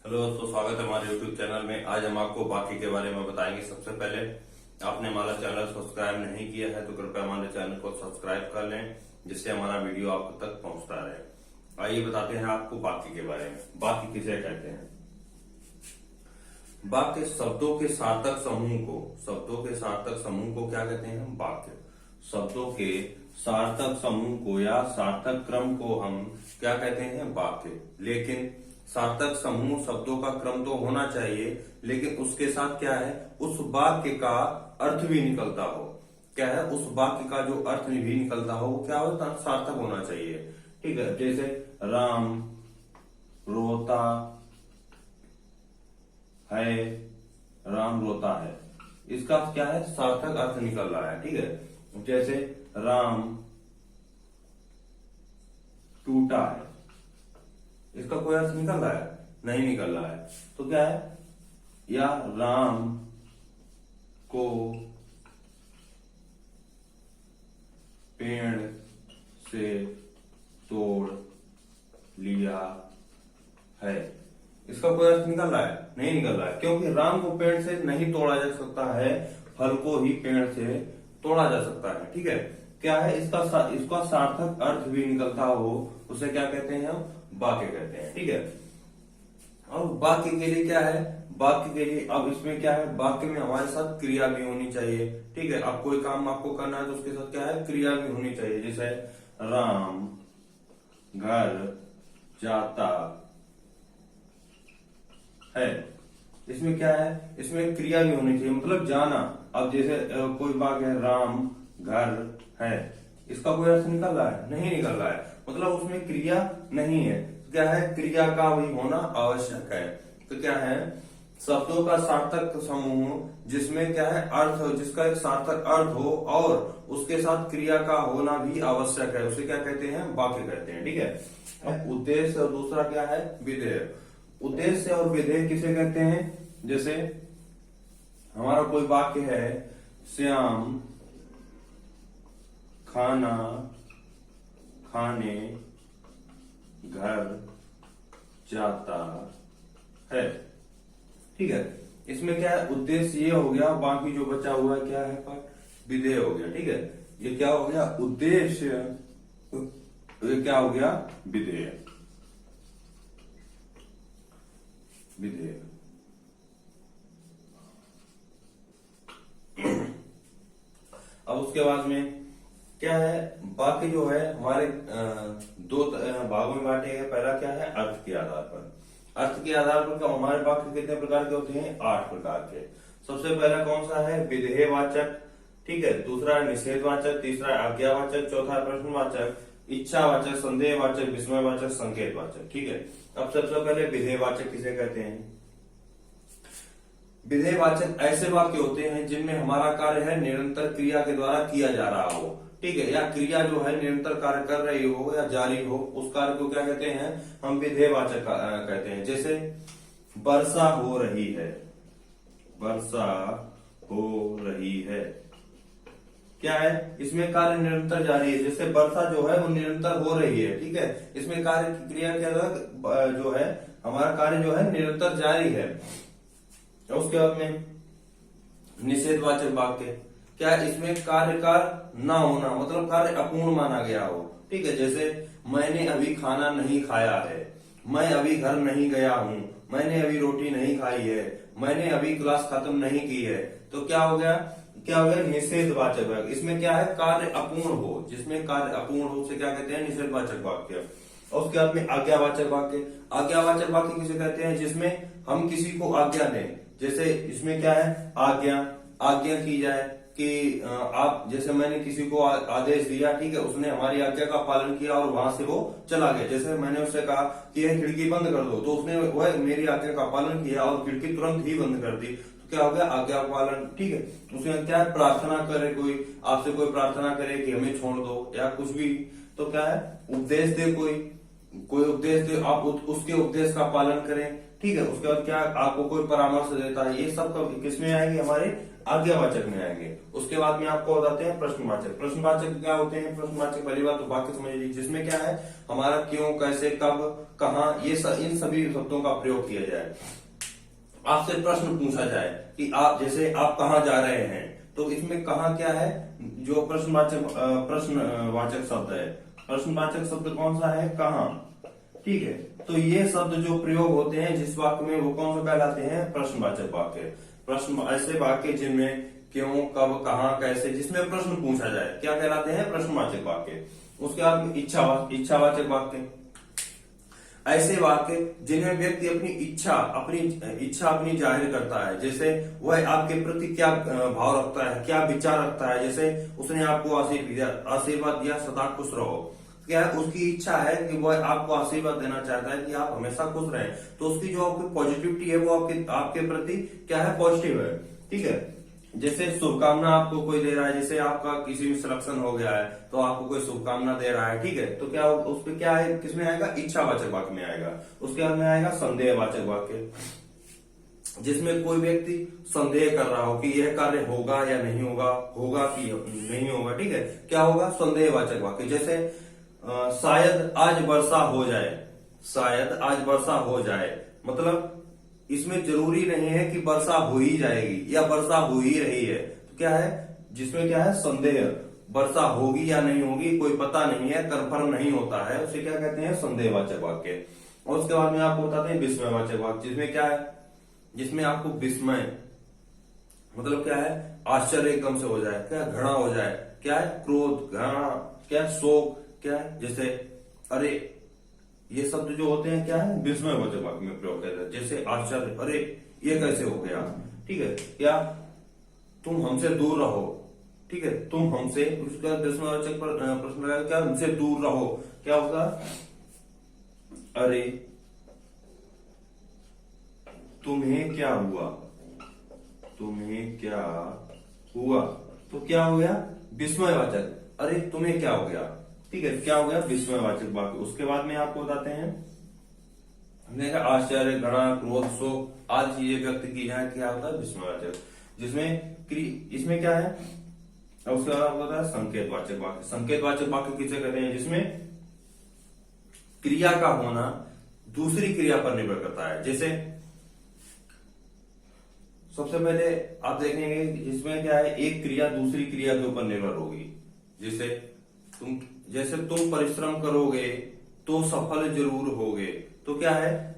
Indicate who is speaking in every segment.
Speaker 1: Hello दोस्तों, स्वागत है हमारे YouTube चैनल में। आज हम आपको बाकी के बारे में बताएंगे। सबसे पहले आपने हमारा चैनल सब्सक्राइब नहीं किया है तो कृपया हमारे चैनल को सब्सक्राइब कर लें, जिससे हमारा वीडियो आप तक पहुंचता रहे। आइए बताते हैं आपको बाकी के बारे में। बाकी किसे कहते हैं? वाक्य शब्दों के सार्थक समूह को क्या कहते हैं? हम वाक्य शब्दों के सार्थक समूह को या सार्थक क्रम को हम क्या कहते हैं? वाक्य। लेकिन सार्थक समूह शब्दों का क्रम तो होना चाहिए, लेकिन उसके साथ क्या है, उस वाक्य का अर्थ भी निकलता हो। क्या है? उस वाक्य का जो अर्थ भी निकलता हो वो क्या होता? सार्थक होना चाहिए। ठीक है, जैसे राम रोता है, राम रोता है, इसका क्या है? सार्थक अर्थ निकल रहा है। ठीक है, जैसे राम टूटा है, इसका कोई अर्थ निकल रहा है? नहीं निकल रहा है। तो क्या है? या राम को पेड़ से तोड़ लिया है, इसका कोई अर्थ निकल रहा है? नहीं निकल रहा है, क्योंकि राम को पेड़ से नहीं तोड़ा जा सकता है, फल को ही पेड़ से तोड़ा जा सकता है। ठीक है, क्या है? इसका सार्थक अर्थ भी निकलता हो, उसे क्या कहते हैं? हम वाक्य कहते हैं। ठीक है, और वाक्य के लिए क्या है? वाक्य के लिए अब इसमें क्या है? वाक्य में हमारे साथ क्रिया भी होनी चाहिए। ठीक है, अब कोई काम आपको करना है तो उसके साथ क्या है? क्रिया भी होनी चाहिए। जैसे राम घर जाता है, इसमें क्या है? इसमें क्रिया भी होनी चाहिए, मतलब जाना। अब जैसे कोई वाक्य है राम घर है, इसका कोई अर्थ निकल रहा है? नहीं निकल रहा है, मतलब उसमें क्रिया नहीं है। क्या है? क्रिया का भी होना आवश्यक है। तो क्या है? शब्दों का सार्थक समूह जिसमें क्या है? अर्थ हो, जिसका एक सार्थक अर्थ हो और उसके साथ क्रिया का होना भी आवश्यक है, उसे क्या कहते हैं? वाक्य कहते हैं। ठीक है, अब उद्देश्य और दूसरा क्या है? विधेय। उद्देश्य और विधेय किसे कहते हैं? जैसे हमारा कोई वाक्य है, श्याम खाना खाने घर जाता है। ठीक है, इसमें क्या है? उद्देश्य ये हो गया, बाकी जो बचा हुआ है क्या है? विधेय हो गया। ठीक है, ये क्या हो गया? उद्देश्य, ये क्या हो गया? विधेय। विधेय। अब उसके बाद में क्या है? बाकी जो है हमारे दो भागों में बांटे गए। पहला क्या है? अर्थ के आधार पर। अर्थ के आधार पर क्या हमारे वाक्य कितने प्रकार के होते हैं? 8 प्रकार के। सबसे पहला कौन सा है? विधेयवाचक। ठीक है, दूसरा है निषेधवाचक, तीसरा है आज्ञावाचक, चौथा है प्रश्नवाचक, इच्छावाचक, संदेहवाचक, विस्मयवाचक, संकेतवाचक। ठीक है, अब सबसे पहले विधेयवाचक किसे कहते हैं? विधेयवाचक ऐसे वाक्य होते हैं जिनमें हमारा कार्य है निरंतर क्रिया के द्वारा किया जा रहा हो। ठीक है, या क्रिया जो है निरंतर कार्य कर रही हो या जारी हो, उस कार्य को क्या कहते हैं? हम विधेयवाचक कहते हैं। जैसे वर्षा हो रही है, वर्षा हो रही है, क्या है? इसमें कार्य निरंतर जारी है। जैसे वर्षा जो है वो निरंतर हो रही है। ठीक है, इसमें कार्य की क्रिया के जो है हमारा कार्य जो है निरंतर जारी है। उसके बाद में निषेधवाचक वाक्य, क्या इसमें कार्य का ना होना, मतलब कार्य अपूर्ण माना गया हो। ठीक है, जैसे मैंने अभी खाना नहीं खाया है, मैं अभी घर नहीं गया हूं, मैंने अभी रोटी नहीं खाई है, मैंने अभी क्लास खत्म नहीं की है। तो क्या हो गया? क्या हो गया? निषेधवाचक वाक्य। इसमें क्या है? कार्य अपूर्ण हो, जिसमें कार्य अपूर्ण हो उसे क्या कहते हैं? निषेधवाचक वाक्य। और उसके बाद में आज्ञावाचक वाक्य। आज्ञावाचक वाक्य किसे कहते हैं? जिसमें हम किसी को आज्ञा दें। जैसे इसमें क्या है? आज्ञा की जाए कि आप, जैसे मैंने किसी को आदेश दिया, ठीक है, उसने हमारी आज्ञा का पालन किया और वहां से वो चला गया। जैसे मैंने उससे कहा कि यह खिड़की बंद कर दो, तो उसने वह मेरी आज्ञा का पालन किया और खिड़की तुरंत ही बंद कर दी। तो क्या हो गया? आज्ञा पालन। ठीक है, उसमें क्या है? प्रार्थना करे, कोई आपसे कोई प्रार्थना करे कि हमें छोड़ दो या कुछ भी, तो क्या है? उपदेश दे कोई, कोई उपदेश दे, आप उसके उपदेश का पालन करें, ठीक है। उसके बाद क्या, आपको कोई परामर्श देता है, ये सब किसमें आएंगे, हमारे आज्ञावाचक में आएंगे। उसके बाद में आपको बताते हैं प्रश्नवाचक। प्रश्नवाचक क्या होते हैं? प्रश्नवाचक पहली बात तो वाक्य समझ लीजिए, जिसमें क्या है हमारा क्यों, कैसे, कब, कहाँ, ये इन सभी शब्दों का प्रयोग किया जाए। आपसे प्रश्न पूछा जाए कि आप, जैसे आप कहाँ जा रहे हैं, तो इसमें कहाँ क्या है, जो प्रश्नवाचक शब्द है। प्रश्नवाचक शब्द कौन सा है? कहाँ, ठीक है। तो ये शब्द जो प्रयोग होते हैं जिस वाक्य में, वो कौन सा कहलाते हैं? प्रश्नवाचक वाक्य। प्रश्न ऐसे वाक्य जिनमें क्यों, कब, कहाँ, कैसे, जिसमें प्रश्न पूछा जाए, क्या कहलाते हैं? प्रश्नवाचक वाक्य। उसके बाद इच्छावाचक वाक्य, ऐसे वाक्य जिन्हें व्यक्ति अपनी इच्छा अपनी जाहिर करता है, जैसे वह आपके प्रति क्या भाव रखता है, क्या विचार रखता है। जैसे उसने आपको आशीर्वाद दिया, सदा खुश रहो, क्या है उसकी इच्छा है कि वह आपको आशीर्वाद देना चाहता है कि आप हमेशा खुश रहें, तो उसकी जो आपकी पॉजिटिविटी है वो आपके प्रति क्या है? पॉजिटिव है, ठीक है। जैसे शुभकामना आपको कोई दे रहा है, जैसे आपका किसी में सिलेक्शन हो गया है तो आपको कोई शुभकामना दे रहा है, ठीक है, तो क्या उस पर क्या है, किसमें आएगा? इच्छावाचक वाक्य में आएगा। उसके बाद में आएगा संदेहवाचक वाक्य, जिसमें कोई व्यक्ति संदेह कर रहा हो कि यह कार्य होगा या नहीं होगा, होगा कि नहीं होगा, ठीक है, क्या होगा? संदेहवाचक वाक्य। जैसे शायद आज वर्षा हो जाए, शायद आज वर्षा हो जाए, मतलब इसमें जरूरी नहीं है कि वर्षा हो ही जाएगी या वर्षा हो ही रही है, तो क्या है, जिसमें क्या है? संदेह, वर्षा होगी या नहीं होगी कोई पता नहीं है, कंफर्म नहीं होता है, उसे क्या कहते हैं? संदेहवाचक वाक्य। और उसके बाद में आपको बताते हैं विस्मयवाचक वाक्य, जिसमें क्या है, जिसमें आपको विस्मय मतलब क्या है? आश्चर्य एकदम से हो जाए, क्या घृणा हो जाए, क्या है? क्रोध, घृणा, क्या शोक, क्या है? जैसे अरे, ये शब्द जो होते हैं क्या है? विस्मयवाचक वाक्य में प्रयोग करते हैं। जैसे आश्चर्य, अरे ये कैसे हो गया, ठीक है, या तुम हमसे दूर रहो, ठीक है, तुम हमसे, उसका विस्मयवाचक पर प्रश्न लगाया, क्या हमसे दूर रहो, क्या होगा? अरे तुम्हें क्या हुआ, तुम्हें क्या हुआ, तो क्या हो गया? विस्मयवाचक। अरे तुम्हें क्या हो गया, ठीक है, क्या हो गया? विस्मयवाचक वाक्य। उसके बाद में आपको बताते हैं, हमने कहा आश्चर्य, घृणा, क्रोध, शोक आदि चीजें व्यक्त की जाए, क्या होता है? विस्मयवाचक। जिसमें इसमें क्या है? उसके बाद आपको बताया संकेतवाचक वाक्य। संकेतवाचक वाक्य किसे कहते हैं? जिसमें क्रिया का होना दूसरी क्रिया पर निर्भर करता है। जैसे सबसे पहले आप देखेंगे जिसमें क्या है, एक क्रिया दूसरी क्रिया के ऊपर निर्भर होगी। जैसे तुम परिश्रम करोगे तो सफल जरूर होगे, तो क्या है?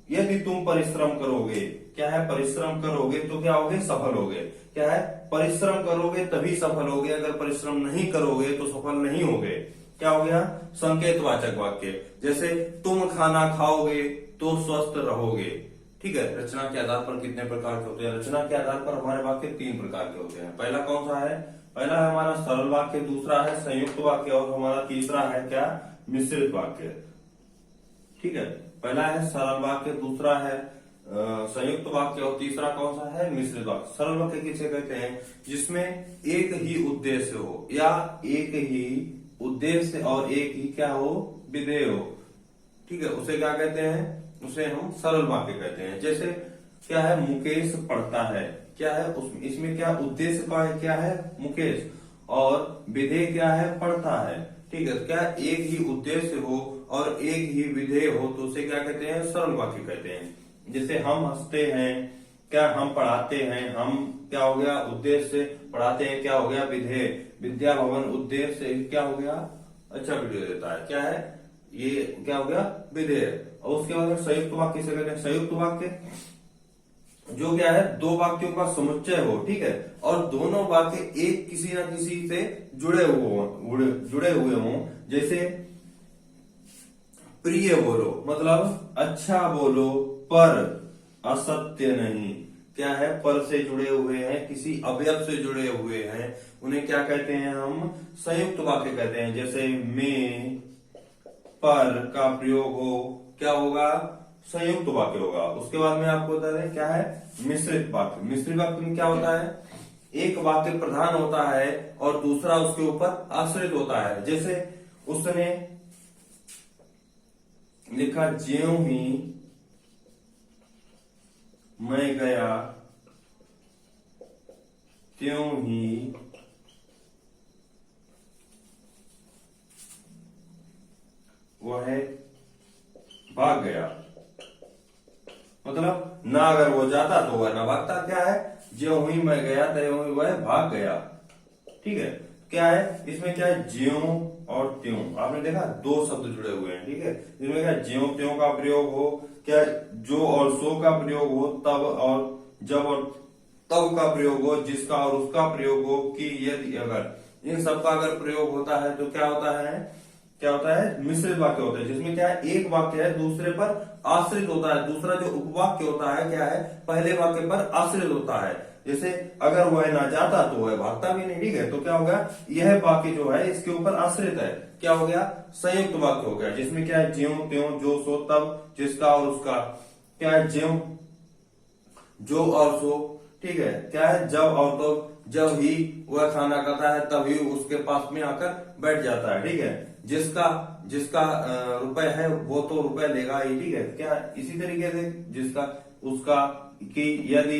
Speaker 1: यदि तुम परिश्रम करोगे, क्या है? परिश्रम करोगे तो क्या होगे? सफल होगे। क्या है? परिश्रम करोगे तभी सफल होगे, अगर परिश्रम नहीं करोगे तो सफल नहीं होगे। क्या हो गया? संकेतवाचक वाक्य। जैसे तुम खाना खाओगे तो स्वस्थ रहोगे, ठीक है। रचना के आधार पर कितने प्रकार के होते हैं? रचना के आधार पर हमारे वाक्य 3 प्रकार के होते हैं। पहला कौन सा है? पहला है हमारा सरल वाक्य, दूसरा है संयुक्त वाक्य और हमारा तीसरा है क्या? मिश्रित वाक्य, ठीक है। पहला है सरल वाक्य, दूसरा है संयुक्त वाक्य और तीसरा कौन सा है? मिश्रित वाक्य। सरल वाक्य किसे कहते हैं? जिसमें एक ही उद्देश्य हो या एक ही उद्देश्य और एक ही क्या हो? विधेय हो, ठीक है, उसे क्या कहते हैं? उसे हम सरल वाक्य कहते हैं। जैसे क्या है? मुकेश पढ़ता है, क्या है उसमें, इसमें क्या उद्देश्य का है? क्या है? मुकेश, और विधेय क्या है? पढ़ता है, ठीक है। क्या एक ही उद्देश्य हो और एक ही विधेय हो तो उसे क्या कहते हैं? सरल वाक्य कहते हैं। जैसे हम हंसते हैं, क्या हम पढ़ाते हैं, हम क्या हो गया? उद्देश्य, पढ़ाते हैं क्या हो गया? विधेय, विद्या भवन उद्देश्य क्या हो गया? अच्छा वीडियो देता है, क्या है? ये क्या हो गया? विधेय। और उसके बाद संयुक्त वाक्य से कहते हैं। संयुक्त वाक्य जो क्या है? दो वाक्यों का समुच्चय हो, ठीक है, और दोनों वाक्य एक किसी न किसी से जुड़े हुए हों। जैसे प्रिय बोलो, मतलब अच्छा बोलो पर असत्य नहीं, क्या है? पर से जुड़े हुए हैं, किसी अवयव से जुड़े हुए हैं, उन्हें क्या कहते हैं? हम संयुक्त वाक्य कहते हैं। जैसे में पर का प्रयोग हो, क्या होगा? संयुक्त वाक्य होगा। उसके बाद में आपको बता दें क्या है? मिश्रित वाक्य। मिश्रित वाक्य में क्या होता है? एक वाक्य प्रधान होता है और दूसरा उसके ऊपर आश्रित होता है। जैसे उसने लिखा ज्यों ही मैं गया त्यों ही वह भाग गया। मतलब ना अगर वो जाता तो वह ना भागता। क्या है, ज्यों ही मैं गया त्यों ही वह भाग गया। ठीक है, क्या है इसमें, क्या है, ज्यों और त्यों। आपने देखा दो शब्द जुड़े हुए हैं। ठीक है, इसमें क्या ज्यों त्यों का प्रयोग हो, क्या जो और सो का प्रयोग हो, तब और जब और तब का प्रयोग हो, जिसका और उसका प्रयोग हो, कि यदि अगर, इन सब का अगर प्रयोग होता है तो क्या होता है, क्या होता है, मिश्रित वाक्य होता है, जिसमें क्या है एक वाक्य है दूसरे पर आश्रित होता है। दूसरा जो उपवाक्य होता है क्या है, पहले वाक्य पर आश्रित होता है। जैसे अगर वह ना जाता तो वह भागता भी नहीं। ठीक है, तो क्या हो गया, यह वाक्य जो है इसके ऊपर आश्रित है। क्या हो गया, संयुक्त वाक्य हो गया, जिसमें क्या है ज्यों त्यों जो सो तब जिसका और उसका। क्या है, ज्यों जो और सो। ठीक है, क्या है, जब और तो जब ही वह खाना खाता है तभी उसके पास में आकर बैठ जाता है। ठीक है, जिसका जिसका रुपए है वो तो रुपए लेगा ही। ठीक है, क्या इसी तरीके से जिसका उसका कि यदि,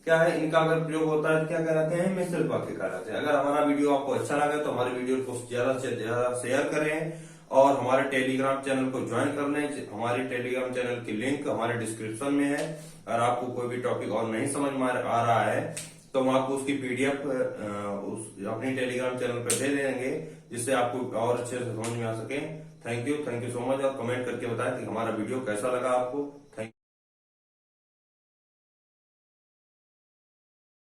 Speaker 1: क्या है, इनका अगर प्रयोग होता है तो क्या कहलाते हैं, मिश्रित वाक्य कहलाते हैं। अगर हमारा वीडियो आपको अच्छा लगे तो हमारे वीडियो को ज्यादा से ज्यादा शेयर करें और हमारे टेलीग्राम चैनल को ज्वाइन कर लें। हमारे टेलीग्राम चैनल की लिंक हमारे डिस्क्रिप्शन में है। अगर आपको कोई भी टॉपिक और नहीं समझ में आ रहा है तो हम आपको उसकी पीडीएफ अपनी टेलीग्राम चैनल पर दे देंगे, जिससे आपको और अच्छे से समझ में आ सके। Thank you so much. और कमेंट करके बताएं कि हमारा वीडियो कैसा लगा आपको।